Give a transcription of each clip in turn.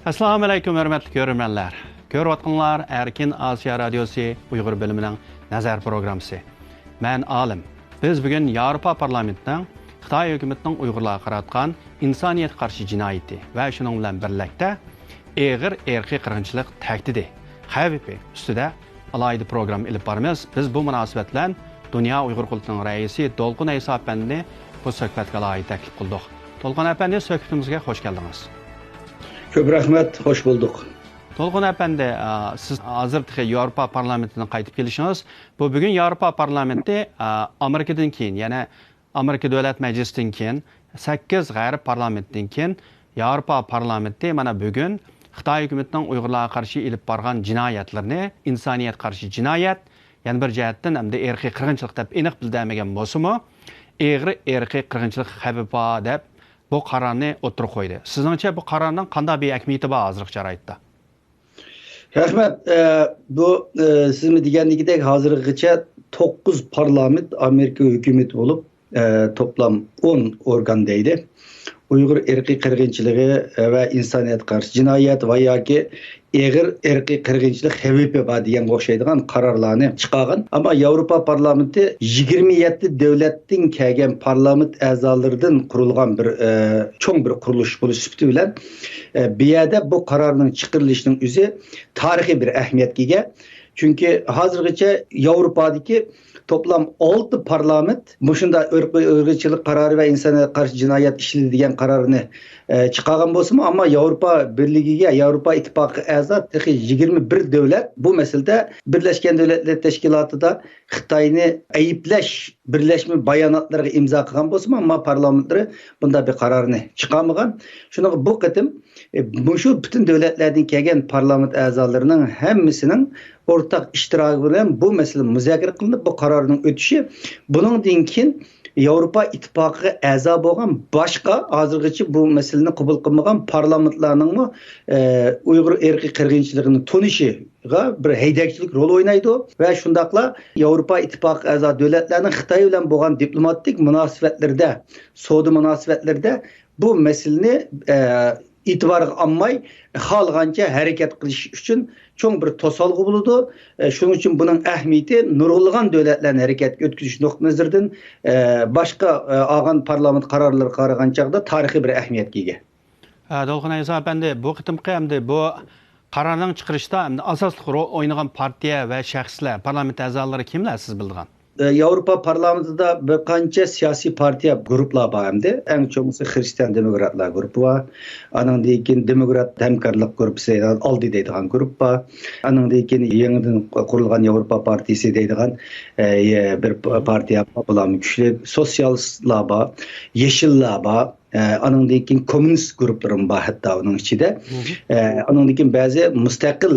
Assalamu alaykum hörmətli görürmənlər. Görüyotqanlar Erkin Asiya Radiosu Uyğur bölümünün nəzər proqramısı. Mən Alim. Biz bugün Avropa Parlamentinin Xitay hökumətinin Uyğurlara qaratqan insaniyyət qarşı cinayəti və şunun bilan birlikdə ağır irqi qırğınçılıq təhdidi xəvfi üstüdə alaydı proqram elib barmız. Biz bu münasibətlə Dünya Uyğur Qurultayının rəisi Dolqun Eysa əpəndini bu söhbətə alaydı təklif qıldıq. Dolqun əpəndi, söhbətimizə xoş gəldiniz. Köp rahmet, hoş bulduk. Dolqun əpəndi, siz hazırda Avropa Parlamentinin qayıtıb gelişiniz. Bu bugün Avropa Parlamenti Amerikadan keyin, yəni Amerika Dövlət Məclisindən keyin 8 qərb parlamentdən keyin Avropa Parlamenti mana bugün Xitay hökumətinin Uyğurlara qarşı elib barğan cinayətlərini, insaniyyət qarşı cinayət, yəni bir cəhətdən həm də irqi qırğınçılıq deyə aniq bildirməyən bolsa-mı, ağır irqi qırğınçılıq xəvfi deyə bu kararını oturuq qoydu. Sizningcha bu kararın qanday bir əhamiyəti var hazırki şəraitdə? Rahmet, bu siz mi degəndikidək hazırlıqca 9 parlament Amerika hükümeti olup toplam 10 organdaydı. Uyghur irqi qırğınçılığı ve insaniyet karşı cinayet ve yaki ağır irqi qırğınçılıq xəvfi var degan oxşaydigan qararlarını çıxargan. Ama Avropa Parlamenti 27 devletin kelgan parlament a'zolaridan qurilgan bir çoğ bir quruluş buluş sübti bilen bir yerde bu kararının çıkarılışının üzü tarihi bir ehemmiyetga ega. Çünkü hazırgacha Avrupa'daki toplam 6 parlament muşunda ırkçılık kararı ve insana karşı cinayet işledi degan kararını çıkargan bolsa mı ama Avrupa Birliği'ye, Avrupa İttifakı a'za 21 devlet bu meselede Birleşken Devletler Teşkilatı'da Xitayını ayıplaş birleşme bayanatlarına imza kılgan bolsa mı ama parlamentleri bunda bir kararını çıkarmagan. Şunu bu kıtım şu bütün devletlerden kelgan parlament a'zalarının hemmisinin ortak iştirakı bilen bu mesele müzakere kılınıp bu kararının ötüşü. Bunun dinkin Avrupa İttifakı a'za bolgan başka hazırgacha bu meseleni kabul kılmagan parlamentlarının mı Uyghur irqi qırğınçılığını tonuşuga bir heydekçilik rol oynaydı ve şundakla Avrupa İttifakı a'za devletlerinin Xitay bilen bolgan diplomatik münasibetlerde, soğudu münasibetlerde bu meseleni itibarga almay xalqancha hareket qilish üçün çoğ bir tosalgı buldu. Şunun için bunun ehmiyeti nurgulgan devletlerin hareket ötküzüş noktasından başka ağan parlament kararları qaragan çağda tarihi bir ehmiyetga ega. Dolqun Eysa əpəndi, bu qitimqi həm bu qararın çıxırışda həm asaslı rol oynayan partiya və şəxslər, parlament a'zaları kimlər siz bildiğin? Avrupa Parlamentoda bir qancha siyasi partiya gruplar var hamda. En çoğusu Hristiyan Demokratlar grubu var. Anından keyin Demokrat Hemkarlık grubu Aldi deydigan grup var. Anından keyin yeniden kurulgan Avrupa Partisi deydigan bir partiya bularmı güçlü. Sosyalistlar var, Yeşiller var. Anından keyin komünist grupların var hatta onun içinde. Anından keyin bazı müstakil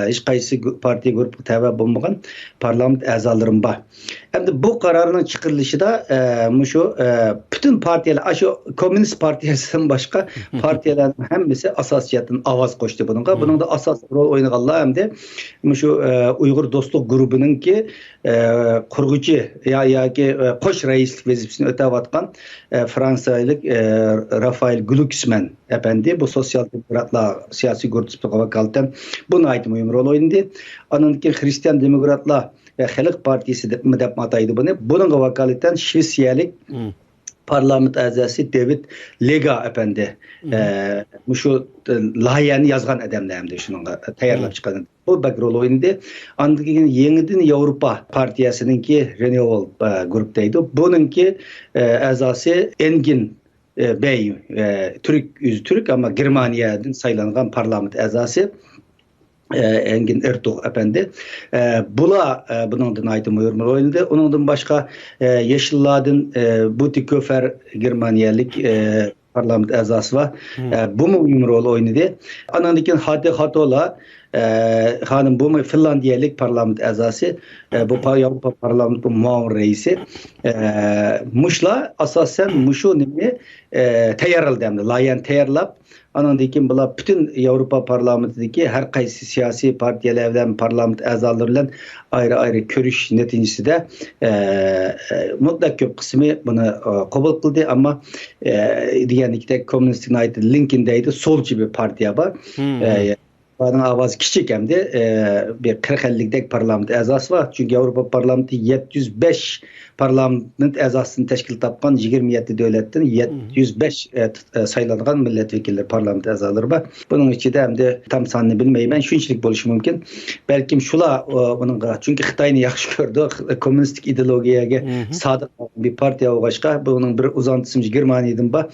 hiç qaysi partiya grubu tabi bulmagan parlament a'zalarım var. Hem de bu kararının çıkırılışı da şu bütün partiyalar, şu komünist partiyasından başka partiyaların hemisi asasiyetin avaz koştu bununla. Bunun da asas rol oynayanlar hem de şu Uygur Dostluk grubunun ki kurgucu ya ki koş reislik vazifesini ötevatkan Fransalık Rafael Glucksmann efendi bu sosyal demokratlar siyasi grup vakaleten buna ait mühim rol oynadı. Anındaki Hristiyan Demokratlar Xalq Partisi deb ataydı bunu. Bunun vakaleten Şvesiyalık parlament a'zası David Lega efendi şu layihani yazgan adamlarımdı şununla tayarlap çıkan. Bu bak rol oynadı. Andaki yeniden Avrupa Partiyasının ki Renewal gruptaydı. Bununki a'zası Engin Bey Türk ama Germaniyadan sayılan parlament a'zası Engin Ertuğ efendi. Bula bunun da ait mühim rol oynadı. Onun başka Yeşillerden Bütikofer Germaniyalık parlament a'zası var. Bu mühim rol oynadı. Anandaki Hadi Hatola hanım bu Finlandiyalik parlament azası, bu Avrupa Parlamenti muavin reisi. Muşla asasen muşu nimi tayarladı hem de layan tayarlap. Anandaki bula bütün Avrupa Parlamenti'deki her kaysi siyasi partiyalardan parlament azalarıyla ayrı görüş neticesi de mutlak köp kısmı bunu kabul kıldı ama diğerlikte Komünist United Lincoln'deydi solcu bir partiye var. Bunun avazı küçük hem de bir 40-50'lik parlament azası var. Çünkü Avrupa Parlamenti 705 parlament azasını teşkil tapkan 27 devletten 705 sayılanan milletvekilleri parlament azaları var. Bunun içinde hem de tam sanını bilmeyi ben şunçilik buluşum mümkün. Belki şula bunun çünkü Xitay'ını yaxşı gördü. Komünistik ideologiyaya sadık bir partiye o başka. Bunun bir uzantısı Germaniyadan var.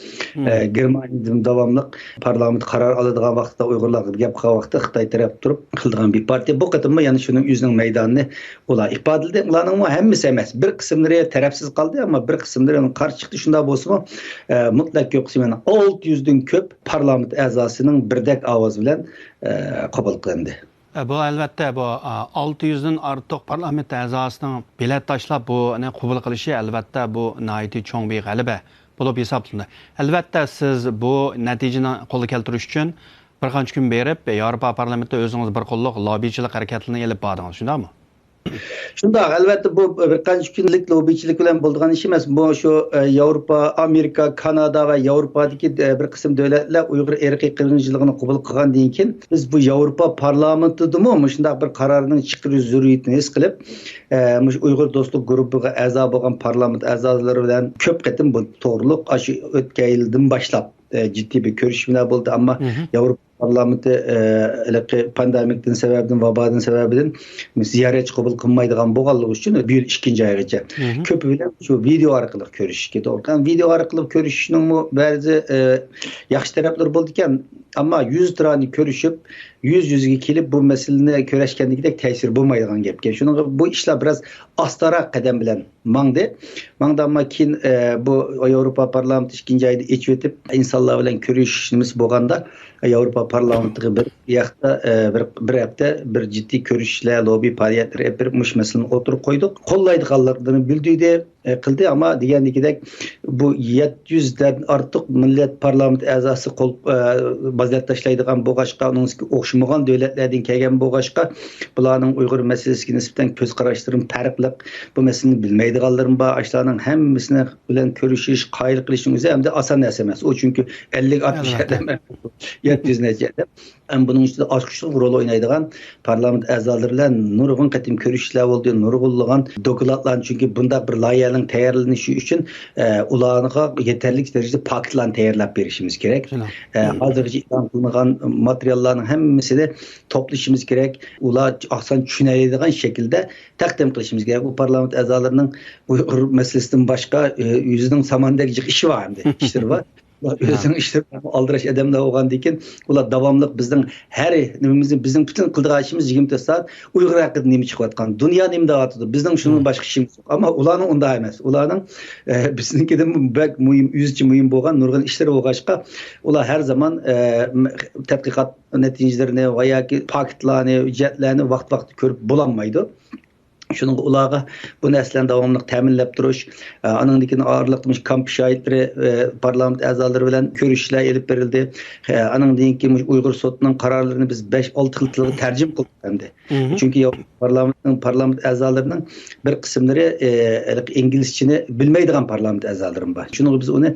Germaniyadan devamlık parlament karar aldığı vaxtda Uygurlar gap vaxtda Xitay taraf durup kıldığın bir parti. Bu kadar mı yani şunun yüzünün meydanını ola ifade edildi. Ulanın mı hemmisi emez. Bir kısımları tarafsız kaldı ama bir kısımları onun karşı çıktı. Şunda bolsa mutlak yok kısmının 600'dün köp parlament azasının birdek avaz bilen kabul kılındı. Bu elbette bu 600'den artıq parlament azasının bilet taşlap bu ne kabul qilishi elbette bu nayiti çoğ bir g'alaba bo'lib hisoblanadi. Elbette siz bu natijani qo'lga keltirish uchun bir qancha kun berib Yevropa parlamentida o'zingiz bir qo'lliq lobbichilik harakatlarini elib bordingiz, shundaymi? Shundoq, albatta bu bir qancha kunlik lobbichilik bilan bo'lgan ish emas. Bu shu Yevropa, Amerika, Kanada va Yevropadagi bir qism davlatlar Uyg'ur irqiy qirg'inchiligini qabul qilgandan keyin biz bu Yevropa parlamentidami shunday bir qarorning chiqarish zaruriyatini his qilib, Uyg'ur do'stlik guruhiga a'zo bo'lgan parlament a'zolari bilan ko'p qatim bu to'g'riliq shu o'tgan yildan boshlab ciddi bir görüşmeler oldu ama Avrupa Parlamenti pandemikten sebebiden, vabadan sebebiden ziyaretçi kabul kılmaydıgan boğallığı için bir ikinci aygacha. Köpü bilen şu video arkalık görüşüke doğrudan. Video arkalık görüşünün bazı yaxşı tarafları boldiken ama 100 tane görüşüp yüz kelip bu meselene köreşkenlikdek tesir bulmaydigan gepken. Şunun bu işler biraz astara kadem bilen mangdı. Mangda ama kin bu Avrupa Parlamenti ikinci ayda içip etip insanlar bilen görüşümüz bolganda Avrupa Parlamenti bir hafta bir ciddi görüşler, lobi faaliyetleri bir meseleni oturup koyduk. Kollaydıqanlarını bildiği kıldı ama diğerlikidek bu 700'den artık millet parlament azası bazılar taşlaydıgan boğaşka, onun okşumagan devletlerden kelgen boğaşka, bularning Uyghur meselesiga nisbeten göz qarashlarım farklı, bu meseleni bilmeydiganlarım var, aşlarının hemmisine bilen görüşüş, qayıl qilishning o'zi hem de asan narsa emas. O çünkü 50-60 adam 700 necede. Bunun üstünde açıkçılık rol oynaydıgan parlament azalarıyla nurgun qatim görüşler oldu, nurgulluğun dokulatlan çünkü bunda bir layiyanın tayarlanışı için ulanıqa yeterli derecede paketlan tayarlap verişimiz gerek. Hazırcı ilan kılınan materyalların hemmisini toplaşımız gerek. Ula aksan düşünebildiğin şekilde takdim kılışımız gerek. Bu parlament azalarının Uyghur meselesinden başka yüzünün samandaki işi var hem de. İşleri var. Özün işte aldıraş edemde olgan diken ular davamlıq bizden her bizim bütün kıldığı işimiz 24 saat Uyghur hakkında nemi çıkıvatkan dünya nemi dağıtıdı bizden şunun başka işimiz yok ama ulanın onda emas ulanın bizninkiden bek mühim yüzçü mühim bolgan nurgun işleri olgaçka ular her zaman tədqiqat neticelerini veya ki paketlerini ücretlerini vakt körüp bulanmaydı. Şunun ulağa bu neslen davamlıq təminləb duruş, anındakinin ağırlıqmış kamp şahitleri parlament azaları bilen görüşler elip verildi. Anındaki Uyghur sotunun kararlarını biz 5-6 yıl tercüm kıldık hem de. Çünkü parlament azalarının bir kısımları İngilizcini bilmeydiğen parlament azalarım var. Şunu biz onu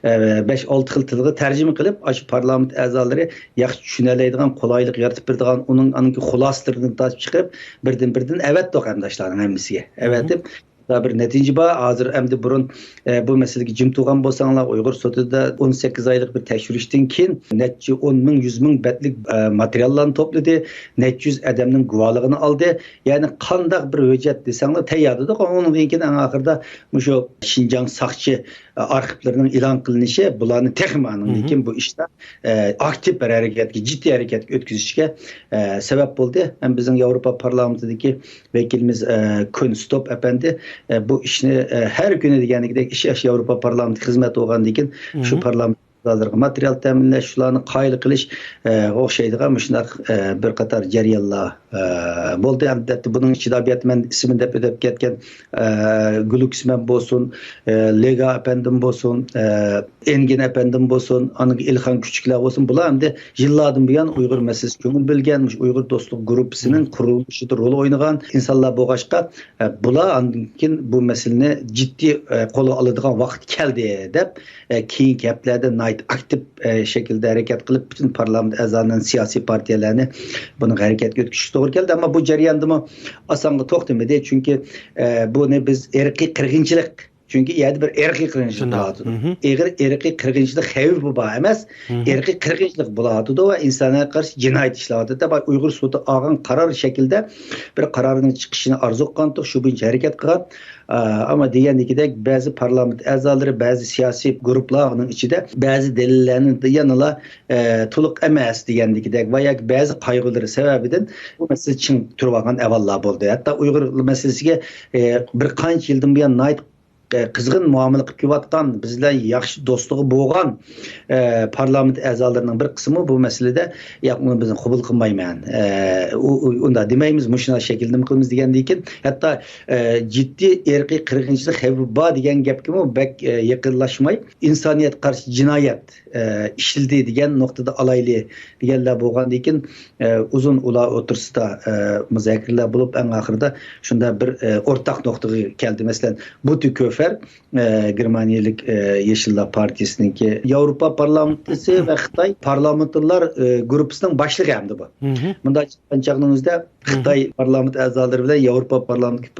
5-6 yıl tercüm kılıp aşı parlament azaları yaxşı düşüneleydiğen kolaylık yaratıp birdiğen onun anınki xulaslarını da çıkıp birden evet dokandashlar hemmisiga. Evet. bir netice var. Hazır emdi burun bu meseleki jim tuğan bolsaňlar Uygur sotida 18 aylık bir tekşürüşden keyin netçe 10 min 100 min betlik materiallarını topladı. Netçe 100 adamның guvalığını aldı. Yani qandaq bir höjjet deseňler taýýardy da onun keyin en ahırda şu Şinjan sakçı arxivlerinin ilan kılınışı bularını tehmanın lekin bu işte aktif bir hareketki, ciddi hareket ötküzüşke sebep oldu. Hem bizim Avrupa Parlamento'daki vekilimiz Kun Stop efendi bu işini her güne degende iş Avrupa Parlamento hizmet olgan dekin şu parlament hazırlığı material təminləş, şularını qayıl qilish o'xshaydigan shunaq bir qator jarayonlar bo'ldi. Albatta buning ichida men ismini deb o'tib ketgan Glucksmann bo'lsin, Lega efendim bo'lsin, Engin efendim bo'lsin, aning İlhan Küçükler bo'lsin. Bular endi yillardan buyon Uyg'ur masalasi ko'ngil bilgan, Uyg'ur do'stlik guruhining qurilishida rol o'ynagan insonlar bo'lg'achqa, bular andan bu masalani jiddiy qo'lga oladigan vaqt keldi deb keyingi haftalarda aktiv şekilde hareket qilib bütün parlament a'zolarining siyosiy partiyalarni buni harakatga o'tkazishga to'g'ri keldi. Ammo bu jarayondami osonga to'xtamadi, chunki buni biz irqiy qirg'inchilik, çünkü yerde bir erkek kırgınçılık buladı. Eğer erkek kırgınçılık xavf bu emas, erkek kırgınçılık buladı da ve insana karşı cinayet işladı da Uygur suudi ağın karar şekilde bir kararının çıkışını arzu qandık, şu boyunca hareket qilgan. Ama degandekidek bazı parlament a'zolari, bazı siyasi gruplarning ichida bazı delillarni yanıla to'liq emas degandekidek veya bazı qayg'ulari sababidan bu masala ching turib olgan avvallar bo'ldi. Hatto Uyg'ur masalasiga bir qancha yildan buyon qizg'in muomala qilib kelayotgan, bizlar yaxshi do'stligi bo'lgan parlament a'zolarining bir qismi bu masalada yo'q, buni biz qabul qilmayman. Unda demaymiz, mushuna shaklda qilamiz degandan keyin hatto jiddiy irqiy qirg'inchilik xavfi bor degan gapga bak yaqinlashmay, insoniyat qarshi jinoyat ishildi degan nuqtada alayli deganlar bo'lgandan keyin uzun ular o'tirsida muzokaralar bo'lib, eng oxirida shunda bir o'rtaq nuqtaga keldi. Masalan, bu Köfer, Germaniyalik Yeşiller Partisi'ninki Avrupa Parlamentosu ve Xitay Parlamentolar grupsunun başlığı hem de bu. Bunda açıklanacağınızda Xitay parlament a'zolari bilan Avrupa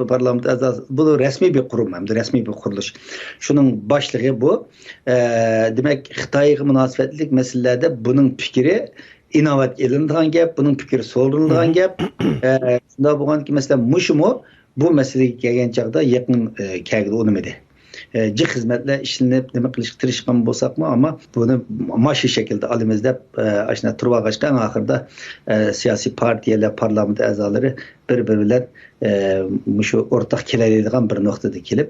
parlament a'zosi, bu resmi bir kurum hem de resmi bir kuruluş. Şunun başlığı bu. Demek Xitayga münasebetlik meselelerde bunun fikri inovat elindiğin gap, bunun fikri so'rildiğin gap. Şunda bo'lgan ki mesela muşumu bu meseleye kelgan chaqda yaqin keldi unimidi. Cih hizmetler işlenip nima qilishga tirishgan bo'lsakmi, ama buni maşi şekilde alimiz deb ashuna turib olg'achdan oxirida siyosiy partiyalar, parlament a'zolari bir-biri bilan shu o'rtaq keladigan bir nuqtada kelib,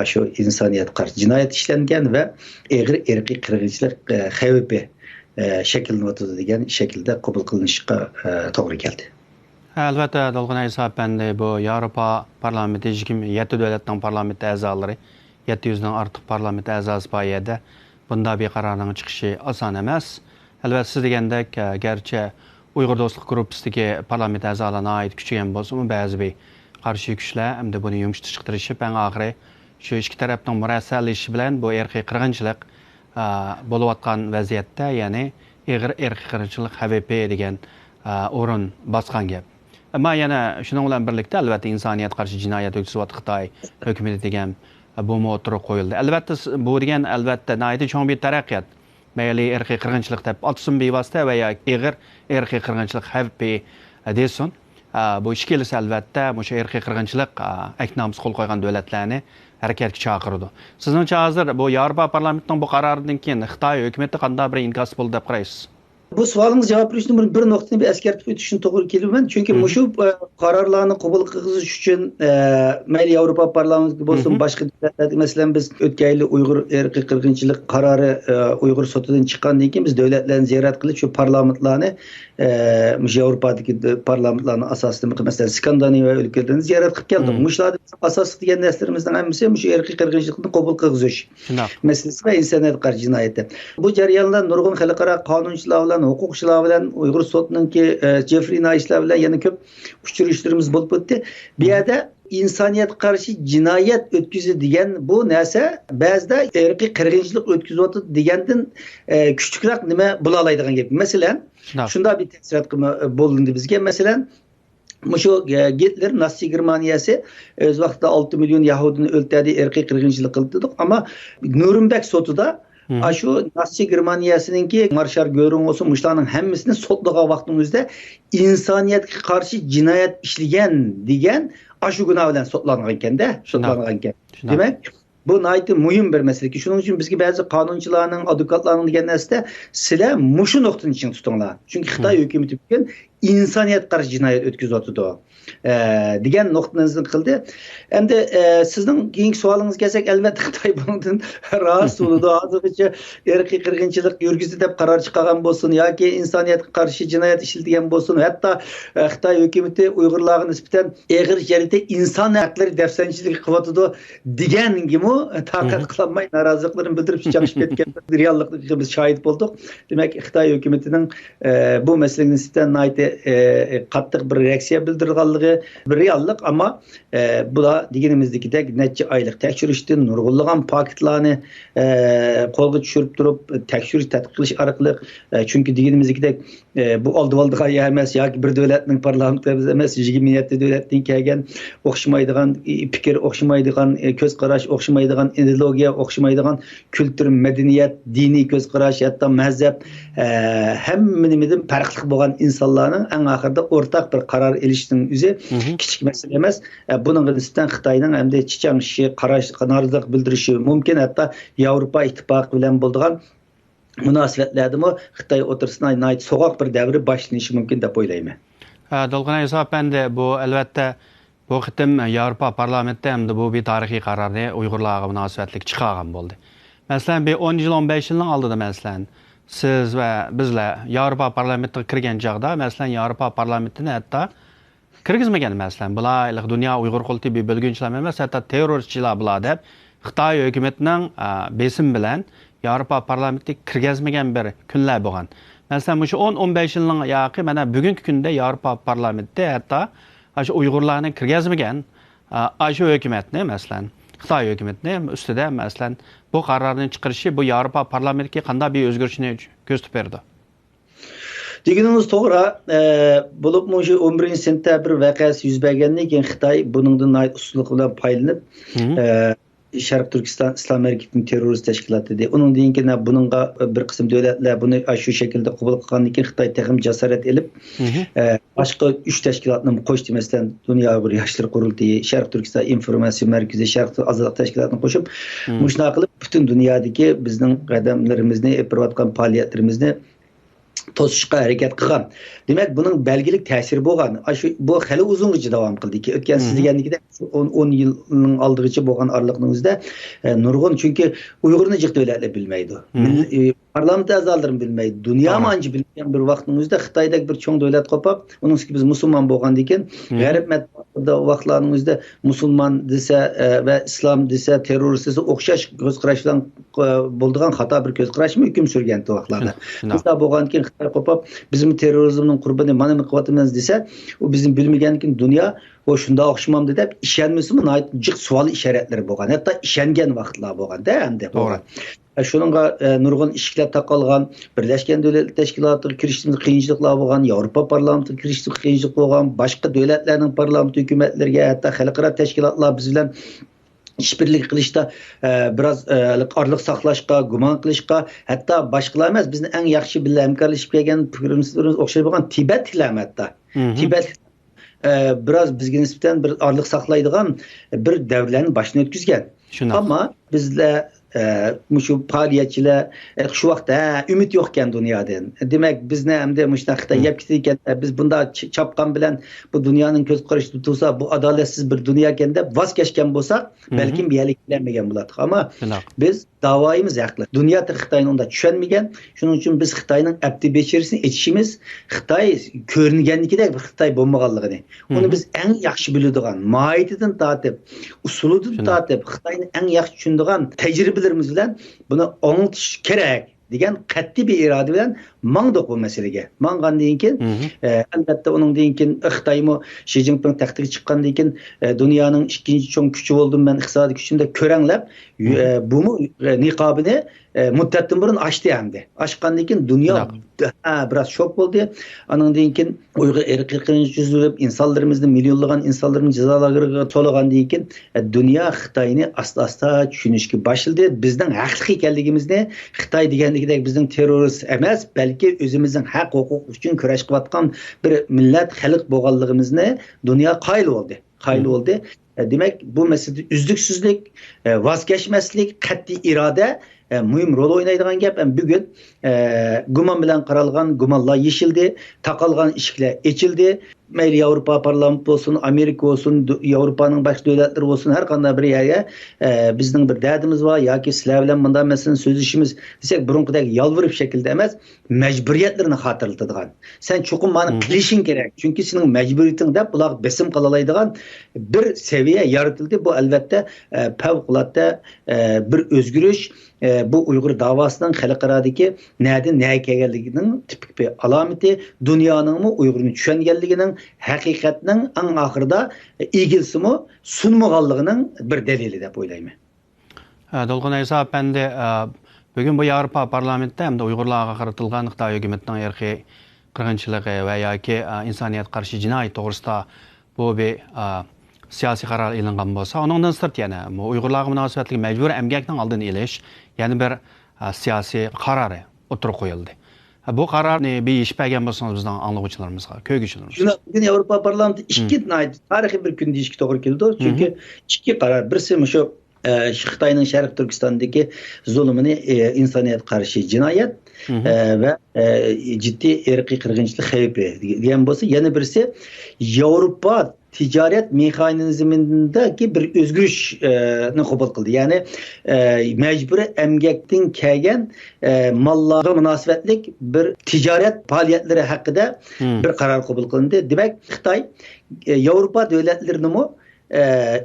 shu insoniyat qarshi jinoyat ishlangan va og'ir irqiy qirg'inchilik xavfi shakllanadi degan shaklda qabul qilinishga to'g'ri keldi. Albatta, Dolqun Aysa efendi, bu Avrupa parlamenti 7 devletning parlament a'zolari, 700'den artıq parlament a'zosi payida bunda bir qararning chiqishi oson emas. Albatta, siz degandek, garchi Uyg'ur do'stlik gruppasidagi parlament a'zolarına ait kuchaygan bo'lsa-mu, ba'zi bir qarshi kuchlar hamda buni yumshatishga tirishib, eng oxiri shu ikki tarafning murosalashi bilan bu irqiy qirg'inchilik bo'layotgan vaziyatda, ya'ni og'ir irqiy qirg'inchilik xavfi degan o'rin bosgan gap. Ama yana şunun bilan birlikte albatta insoniyat qarshi jinoyat o'tkazayotgan Xitoy hukumati degan bu o'tirib qo'yildi. Albatta bu degan albatta naydi cho'ng bir taraqqiyot. Mayli irqiy qirg'inchilik deb otsin bevosita va yo og'ir irqiy qirg'inchilik xavfi desin. Bu ishkelisi albatta o'sha irqiy qirg'inchilik aknamiz qo'l qo'ygan davlatlarni harakatga chaqirdi. Sizningcha hozir bu Yevropa parlamentining bu qaroridan keyin Xitoy hukumati qanday bir inkas bo'ldi deb qaraysiz? Bu sualınız cevap için bir noktanı bir eskertip ötüşün doğru kelmem. Çünkü şu kararlarını kabul kılgız için mayli Avrupa Parlamenti olsun, başka devletler, mesela biz ötkeyli Uygur irqiy qirg'inchilik kararı Uygur sotudan çıkan ki biz devletlerin ziyaret kılıp şu parlamentlarını Avrupa'daki parlamentlarını asaslı mesela Skandinaviya ülkelerini ziyaret kılıp geldik. Muşlarda asaslı diyen neslerimizden hemisi şu irqiy qirg'inchilikni kabul kılgız meselesi ve insaniyet qarşı cinayeti. Bu jarayonlar nurg'un xalqaro qonunchilar bilan, hukukçular bilan, Uygur sotununki Jeffrey Naishlar bilan yana ko'p uchrashuvlarimiz bo'lib o'tdi. Bu yerda insoniyat qarshi jinoyat o'tkazi degan bu narsa ba'zida irqiy qirg'inchilik o'tkazayotdi degandan kuchliroq nima bo'la oladigan gap. Masalan, shunda bir tafsirat bo'lindi bizga. Masalan, şu Hitler Nazi Germaniyasi o'z vaqtida 6 milyon Yahudini o'ldirdi, irqiy qirg'inchilik qildi, ama Nürnberg sotida şu Nazi Germaniyasininki Marshal Göring olsun, muşlarning hammasini sotlagan vaqtimizda insoniyatga qarshi jinoyat ishlagan degan shu gunoh bilan sotlangan ekan-da, sotlangan ekan. Demak, bu nayt muhim bir mesele ki, şunun için bizga ba'zi qonunchilarning, advokatlarning degan narsada sizlar mushu nuqtaning ichini tutinglar. Chunki Xitoy hukumati bilan insoniyat qarshi jinoyat o'tkazyotdi degan nuqtani qildi. Endi sizning keyingi savolingiz kelsak, albatta Xitoy bundan rahatsız bo'ldi. Hozirgacha irqiy qirg'inchilik yurgizdi deb qaror chiqargan bo'lsin yoki insoniyatga qarshi jinoyat ishilgan bo'lsin, hatto Xitoy hukumatı Uyg'urlarga nisbatan og'ir jarida inson haqlari dafsanchiligi qilyotdi degangimi taqat qilolmay noroziliklarni bildirib chiqib ketgan reallikka biz shohid bo'ldik. Demak, Xitoy hukumatining bu masalaga nisbatan qattiq bir reaksiya bildirganligi bir reallik, ama bu da deganimizdagidek necha oylik tekshirishdan nurg'unlagan paketlarni qo'lga tushirib turib tekshirish tadqiq qilish orqali, chunki deganimizdagidek bu oldi-oldiga emas yoki bir davlatning parlamenti emas, 27 davlatdan kelgan o'xshamaydigan fikr, o'xshamaydigan ko'z qarash, o'xshamaydigan ideologiya, o'xshamaydigan kultur, madaniyat, diniy ko'z qarash, hatto mazhab hammanidan farqli bo'lgan insonlarning eng oxirida o'rtaq bir qaror ilishning o'zi kichik masala emas. Bunun nisbatan Xitoyning hamda chichanshi, qarash, norozilik bildirishi mumkin. Hatto Yevropa ittifoqi bilan bo'lgan munosabatlardami Xitoy o'tirisida so'g'oq bir davri boshlanishi mumkin deb o'ylayman. Dolqin Yusuf endi bu albatta bu qitim Yevropa parlamentida hamda bu bir tarixiy qarorni Uyg'urlarga munosabatli chiqargan bo'ldi. Masalan, 10 yil 15 yilning oldida masalan siz va bizlar Yevropa parlamentiga kirgan chog'da masalan Yevropa parlamentini hatto kirgizmagan masalan bular dunyo Uyg'ur qo'ltibi bo'lgunchilar emas, hatto terrorchilar bular deb Xitoy hukumatining besim bilan Yevropa parlamentiga kirgizmagan bir kunlar bo'lgan. Masalan, shu 10-15 yilning yoqi mana bugungi kunda Yevropa parlamentida hatto shu Uyg'urlarni kirgizmagan shu hukumatni masalan Xitoy hukumatini ustida masalan bu qarorni chiqarishi bu Yevropa parlamentiga qanday bir o'zgarishni ko'rsatib berdi. Deganimiz to'g'ri, bo'lib shu 11 sentabr voqeasi yuz bergandan keyin Xitoy buningdan ustunlik bilan foydalanib Sharq Turkiston Islom harakatining terrorist tashkiloti dedi. Uningdan keyin buningga bir qism davlatlar buni shu shaklda qabul qilgandan keyin Xitoy texnik jasorat elib boshqa 3 tashkilotni qo'shdi, masalan Dunyo Uyg'ur yoshlar qurultiyi, Sharq Turkiston informatsiya markazi, Sharq ozod tashkilotini qo'shib, shunday qilib butun dunyodagi bizning qadamlarimizni, yapayotgan faoliyatlarimizni to'sishga harakat qilgan. Demak, buning belgilik ta'siri bo'lgan. Bu hali uzungacha davom qildi. O'tgan siz degandagidek 10 yilning oldigacha bo'lgan aralikning o'zida nurg'un, chunki Uyg'urni jiq davlatlar bilmaydi. Parlament a'zolarini bilmaydi. Dunyo manji bilgan bir vaqtning o'zida Xitoydagi bir cho'ng davlat qopab, uning biz musulmon bo'lgandan keyin g'arb matbuotida vaqtlarning o'zida musulmon desa va islom desa, terrorist desa o'xshash ko'z qarash bilan bo'lgan xato bir ko'z qarashmi hukm surgan vaqtlarda. Bizda bo'lgandan keyin Xitoy qopab bizim terrorizmning qurboni mana nima qilyapmiz desa, u bizni bilmagandan keyin dunyo o shunda o'xshamamdi deb ishonmasmi, jiq savol ishoratlari bo'lgan. Hatto ishongan vaqtlar bo'lgan-da hamda bo'lgan. Shuningga nurg'un ishlar taqalgan, Birlashgan Davlatlar Tashkilotiga kirishda qiyinchiliklar bo'lgan, Yevropa parlamentiga kirishda qiyinchilik bo'lgan, boshqa davlatlarning parlament hukumatlariga, hatto xalqaro tashkilotlar biz bilan işbirlik qilishda biraz orliq saqlashga, gumon qilishga, hatto boshqalar emas, bizni eng yaxshi bilan hamkorlashib kelgan fikrimizlarimiz o'xshay bo'lgan Tibet tilami hatto. Tibet biraz bizga nisbatan bir orliq saqlaydigan bir davrlarni boshini o'tkazgan. Ammo bizlar shu faoliyatchilar shu vaqtda umid yo'q ekan dunyodan. Demak, bizni hamda mushunday Xitoy yeb ketgan, biz bunda chapqan bilan bu dunyoning ko'z qarashi tutsa, bu adolatsiz bir dunyo ekan deb voz kechgan bo'lsak, balkim biyaliklanmagan bo'ladi. Ammo biz davoyimiz haqli. Dunyo Xitoyni unda tushunmagan. Shuning uchun biz Xitoyning abdi bechirisini etishimiz, Xitoy ko'ringanlikdek bir Xitoy bo'lmaganligini, uni biz eng yaxshi biladigan, mohiyatidan tortib, usulidan tortib, Xitoyni eng yaxshi tushunadigan tajribalarimiz bilan buni anglatish kerak degan qat'iy bir iroda bilan mangdiq bu masalaga. Mangandan keyin albatta uningdan keyin Xitoymi Xi Jinping taxtga chiqqandan keyin dunyoning ikkinchi cho'ng kuchi bo'ldim men, iqtisodiy kuchimda ko'ranglab bu niqobini muddatdan burun ochdi hamda. Ochgandan keyin dunyo biraz şok bo'ldi. Andan keyin Uyg'ur irqiy qirg'inchilik insonlarimizni, millionlagan insonlarni jazolarga to'lagandan keyin dunyo Xitoyni asta-asta tushunishga boshladi. Bizning haqli ekanligimizni, Xitoy degandagidek bizning terrorist emas, balki o'zimizning haq huquq uchun kurash qilayotgan bir millat, xalq bo'lganligimizni dunyo qayli oldi. Demek bu meselede üzdüksüzlük, vazgeçmezlik, qat'iy iroda mühim rol oynaydigan gap. Bugün guman bilen qaralgan gumanlar yeshildi, taqalgan ishiklar echildi. Mayli Yevropa parlamenti olsun, Amerika olsun, Avrupa'nın başka devletleri olsun, her qanday bir yerge bizning bir derdimiz var yoki sizlar bilan bunda masalan so'zlashimiz desak burunqidek yalvarıp şekilde emas, mecburiyetlerini hatırlatadigan. Sen çokum bana qilishing kerak. Çünkü senin mecburiyeting deb bular besim qilalaydigan bir seviye yaratıldı. Bu elbette favqulodda bir özgürlüş. Bu Uyghur davasının xalqaradagi nereden neye kelganligining tipik bir alameti, dünyanın mı Uygur'un tushunganligining, haqiqatning en ahırda ilgisimi sunmaganligining bir delili deb o'ylayman. Dolqun Aysa Efendi, bugün bu Avrupa parlamentida hamda Uyg'urlarga qaratilgan Xitoy hukumatining irqiy qirg'inchiligi va yoki insoniyatga qarshi jinoyat to'g'risida bu bir siyosiy qaror e'lon bo'lsa, undan sirt yana Uyg'urlarga munosabatli majburiy emgakning oldini olish yana bir siyosiy qarori o'tirib qo'yildi. Bu qarorni beshpagan bo'lsangiz bizning anglovchilarimizga, ko'rguvchilarimizga. Bugün Avrupa parlamenti ikki tarixiy bir kun deyishga to'g'ri keldi. Chunki ikki qaror, birisi shu Xitoyning Sharq Turkistondagi zulmini insoniyatga qarshi jinoyat ve ciddi irqiy qirg'inchilik xavfi degan bo'lsa, yana birisi Yevropa ticaret mekanizmindeki bir özgürlüşni kabul kıldı. Yani mecburi emgekten kelgen mallara münasebetlik bir ticaret faaliyetleri hakkında bir karar kabul kılındı. Demek Xitay Avrupa devletlerini mi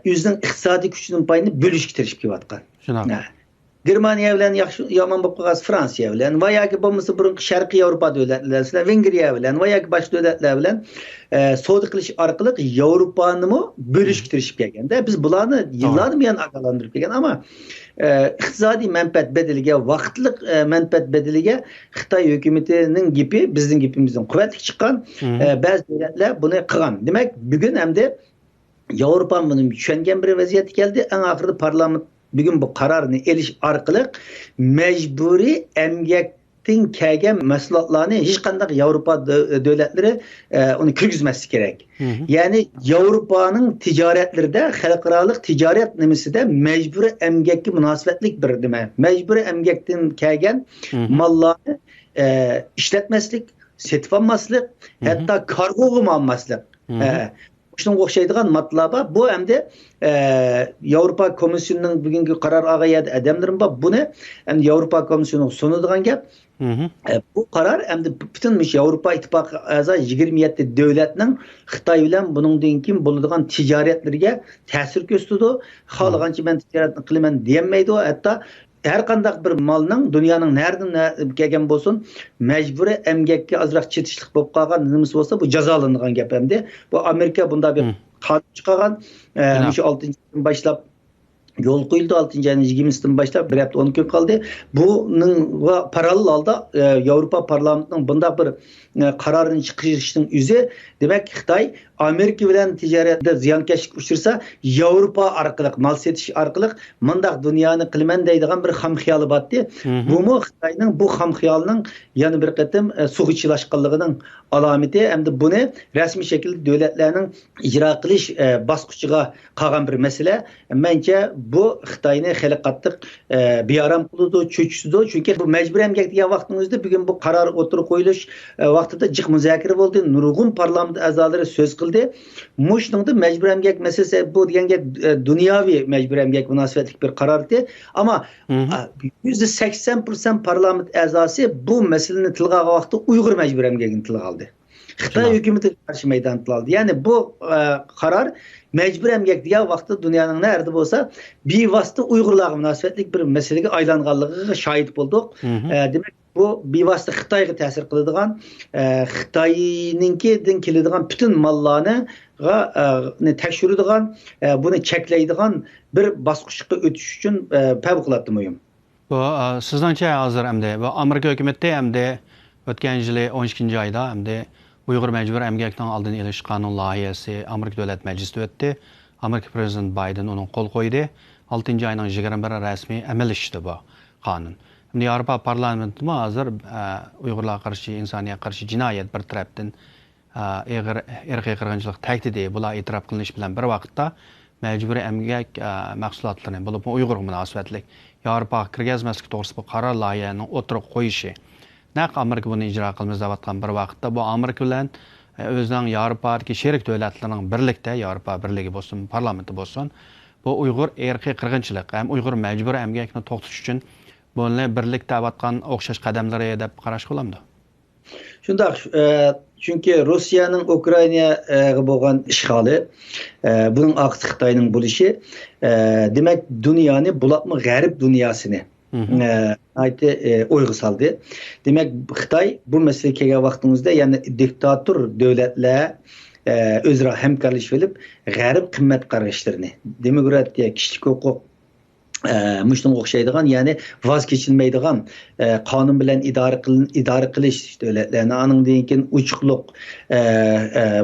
özünün iqtisadi gücünün payını bölüşüp tirişip kivatkan. Germaniya bilan yaxshi yomon bo'lib qolgan Fransiya bilan va yoki bo'lmasa burungi Sharqiy Yevropa davlatlari, Vengriya bilan va yoki boshqa davlatlar bilan savdo qilish orqali Yevropani bo'lishga tirishib kelganda biz bularni yillardan buyon ogohlantirib kelgan, ammo iqtisodiy manfaat bedeliga, vaqtlik manfaat bedeliga Xitoy hukumatining gipi bizning gipimizdan quvvatli chiqqan, ba'zi davlatlar buni qilgan. Demak, bugun hamda Yevropa buni tushungan bir vaziyat keldi. Eng oxirida parlament bugün bu kararını eliş arkalık mecburi emgekten kelgen mahsulotlarni hiç qanday Avrupa devletleri onu kirgizmesi gerek. Yani Avrupa'nın ticaretlerinde, xalqaralıq ticaret nimiside mecburi emgekki münasebetlik bir deme. Mecburi emgekten kelgen mallarni işletmeslik, setvanmaslik, hatta kargo almaslik. Şunun o'xshaydigan matlaba bu hamda Avrupa Komisyonining bugungi qaror ag'ayadi adamlarim bor. Buni ham Avrupa Komisyoni sunadigan gap. Bu qaror hamda butun Avrupa İttifaqı a'zo 27 davlatning Xitoy bilan buningdan keyin bo'ladigan tijoratlarga ta'sir ko'rsatadi. Xohlagancha men tijoratni qilaman demaydi. Hatto her qanday bir malning dunyoning nereden kelgan bo'lsin, mecburi emgakka azroq chetishlik bo'lib qolgan nimasi bo'lsa, bu jazolanadigan gap hamda. Bu Amerika bunda bir qonun chiqargan, shu 6-yildan boshlab yol qo'yildi. 6-yilning 20-sidan boshlab bir hafta 10 kun qoldi. Buning paralel holda Yevropa parlamentining bunda bir qarorni chiqarishning o'zi, demak Xitoy Amerika bilan tijoratda ziyonkashlik uchirsa, Yevropa orqali mal setish orqali mundaq dunyoni qilaman deydigan bir xam xiyoli bordi. Bu Xitoyning bu xam xiyolining yana bir qatim sug'uchilashganligining alomati hamda buni rasmiy shaklda davlatlarning ijro qilish bosqichiga qolgan bir masala. Menimcha bu Xitoyni xeli qattiq bearam qiladi, cho'chitadi. Chunki bu majburiy emgak degan vaqtning o'zida bugun bu qaror o'tirib qo'yilish vaqtida jiq muzokara bo'ldi. Nurg'un parlament a'zolari so'z qildi. Muşningda mecburi emgak meselesi bu deganga dunyoviy mecburi emgak munosabatlik bir qarordi. Ama %80% parlament a'zosi bu meseleni tilga olgan vaqtda Uyg'ur mecburi emgagini tilga oldi. Xitoy hukumati qarshi maydon tildi. Ya'ni bu qaror mecburi emgak degan vaqtda dunyoning nerede bo'lsa bevosita Uyg'urlarga munosabatlik bir masalaga aylanganligiga shohid bo'ldik. Demak bu bevosita Xitoyga ta'sir qiladigan, Xitoyninkidan keladigan bütün mallarni tekshiradigan, buni cheklaydigan bir bosqichga o'tish uchun favqulodda muhim. Bu sizningcha hozir hamda bu Amerika hukumati hamda o'tgan yil 12-oyda hamda Uyg'ur majburiy emgakning oldini olish qonun loyihasi Amerika Davlat Majlisida o'tdi. Amerika prezidenti Bayden uning qo'l qo'ydi. 6-oyning 21-i rasmiy amal ishdi bu qonun. Şimdi Avrupa Parlamenti hozir Uyg'urlarga qarshi, insoniyatga qarshi jinoyat bir tarafdan irqiy qirg'inchilik tahdidi bular e'tirof qilinish bilan bir vaqtda məcburi əmgək məhsulotlarini, bo'lib Uyg'ur munosabatlik Yevropaga kirgazmaslik to'g'risida bu qaror loyihasini o'tirib qo'yishi. Naq Amerika buni ijro qilamiz deyotgan bir vaqtda bu Amerika bilan o'zining Yevropadagi sherik davlatlarining birlikda, Yevropa birligi bo'lsin, parlamenti bo'lsin, bu Uyg'ur erkiy qirg'inchilik ham Uyg'ur majburiy emgakni to'xtatish uchun bunlar birlikda avatgan o'xshash qadamlar deb qarash bo'lamdi. Shundoq, chunki Rossiyaning Ukrainaga bo'lgan ishg'oli, buning aqsi Xitoyning bo'lishi, demak dunyoni bulatma g'arb dunyosini o'yga soldi. Demak, Xitoy bu masalaga kelgan vaqtimizda, ya'ni diktator davlatlar o'zaro hamkorlashib olib, g'arb qimmat qarashlarini, demokratiya, kishilik huquq muştunga o'xshaydigan, ya'ni vaz kechilmaydigan qonun bilan idora qilish davlatlarni, andan keyin uchuqliq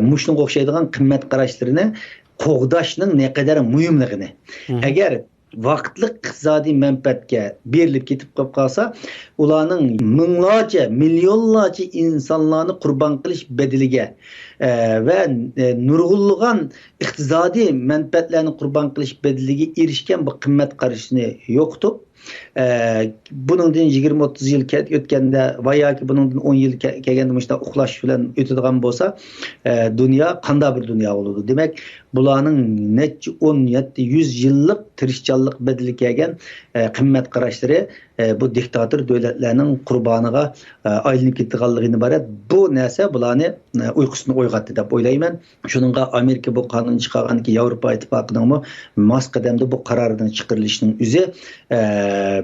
muştunga o'xshaydigan qimmat qarashlarini qo'g'dashning ne qadar muhimligini, agar vaqtliq iqtisodiy manfaatga berilib ketib qolsa, ularning minglarcha, millionlarcha insonlarni qurbon qilish bedeliga va nurg'unlagan iqtisodiy manfaatlarni qurbon qilish bedeliga erishgan bu qimmat qarashini yo'qotib, buningdan 20-30 yil o'tganda va yoki buningdan 10 yil kelganda muşta uxlash bilan o'tadigan bo'lsa, dunyo qanday bir dunyo bo'ladi. Demak, bularning necha 17-100 yillik tirishchanlik bedeli kelgan qimmat qarashlari bu diktator davlatlarning qurboniga aylanib ketganligidan iborat. Bu narsa bularni uyqusini uyg'otdi deb o'ylayman. Shuningga Amerika bu qonun chiqarganki, Yevropa ittifoqining mas qadamda bu qarordan chiqarilishining o'zi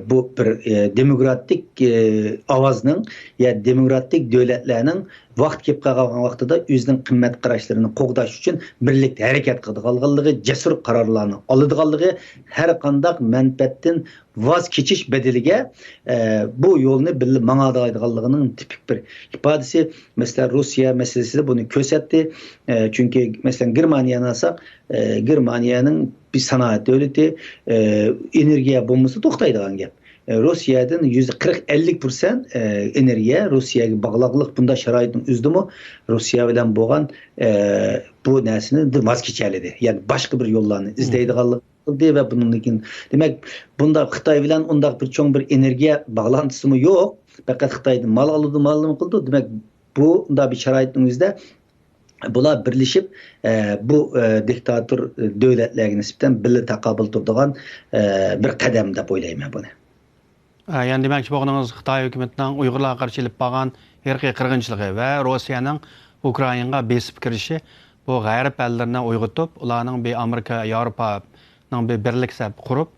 bu bir demokratik ovozning, ya demokratik davlatlarning vaqt kelib qolgan vaqtida o'zining qimmat qarashlarini qo'g'dash uchun birlikda harakat qilganligi, jasur qarorlarni oladiganligi, har qanday manfaatdan vaz kechish bedeliga bu yo'lni mangadiganligining tipik bir ifodasi. Mesela Rossiya meselesida buni ko'rsatdi. Chunki mesela Germaniyani olsak, Germaniyaning bir sanoat davlati, energiya bo'lmasa to'xtaydigan gap. Rossiyadan %40-50% energiya Rossiyaga bog'liqlik bunda sharoitning o'zidimi Rossiya bilan bo'lgan bu narsani vaz kechadi. Ya'ni boshqa bir yo'llarni izlaydiganlik qildi va bundan demak, bunda Xitoy bilan undaq bir cho'ng bir energiya bog'lantisimi yo'q. Faqat Xitoydan mal oldi, malni qildi. Demak, bu unda bir sharoitning o'zida bular birlashib bu diktator davlatlarga nisbatan birga taqobil turadigan bir qadam deb o'ylayman buni. Yani demek ki bu Xitoy hukumatining Uyg'urlarga qarshi ilib bo'lgan irqiy qirg'inchiligi va Rossiyaning Ukrainaga besib kirishi bu g'arb ellerini uyg'otib, ularning bir Amerika, Yevropaning bir birlik qurib,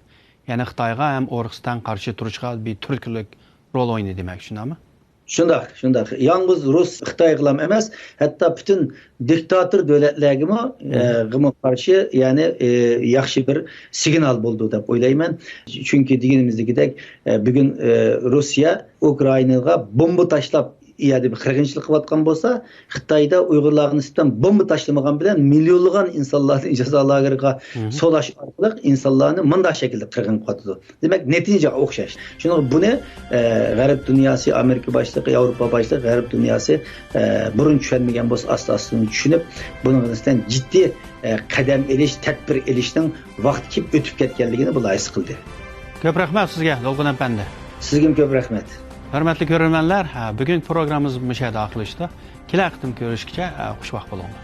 yani Xitoyga ham O'zbekiston qarshi turishga bir turkilik rol o'ynaydi demek, shundami? Shundoq. Yalnız Rus Xitoyga emas, hatto butun diktator davlatlarga qarshi, ya'ni yaxshi bir signal bo'ldi deb o'ylayman. Chunki deganimizdagidek, bugun Rossiya Ukrainaga bomba tashlab iyada bir qirg'inchilik qilayotgan bo'lsa, Xitoyda Uyg'urlarga nisbatan bomba tashlamagan bilan millionlagan insonlarni jazo lageriga solash orqali insonlarni bunday shaklda qirg'in qilyapti. Demak, natija o'xshash. Shuning buni g'arb dunyosi, Amerika boshliq, Yevropa boshliq, g'arb dunyosi burun tushunmagan bo'lsa, asta-asta tushunib, buning nisbatan jiddiy qadam elish, tadbir elishning vaqti kelib o'tib ketganligini bular his qildi. Ko'p rahmat sizga, Dolqin apandi. Sizga ko'p rahmat. Hörmətli görürmənlər, bugün proqramımız müşahidə axılışda. Kila qitim görüşkice, xushvaqt bo'lun.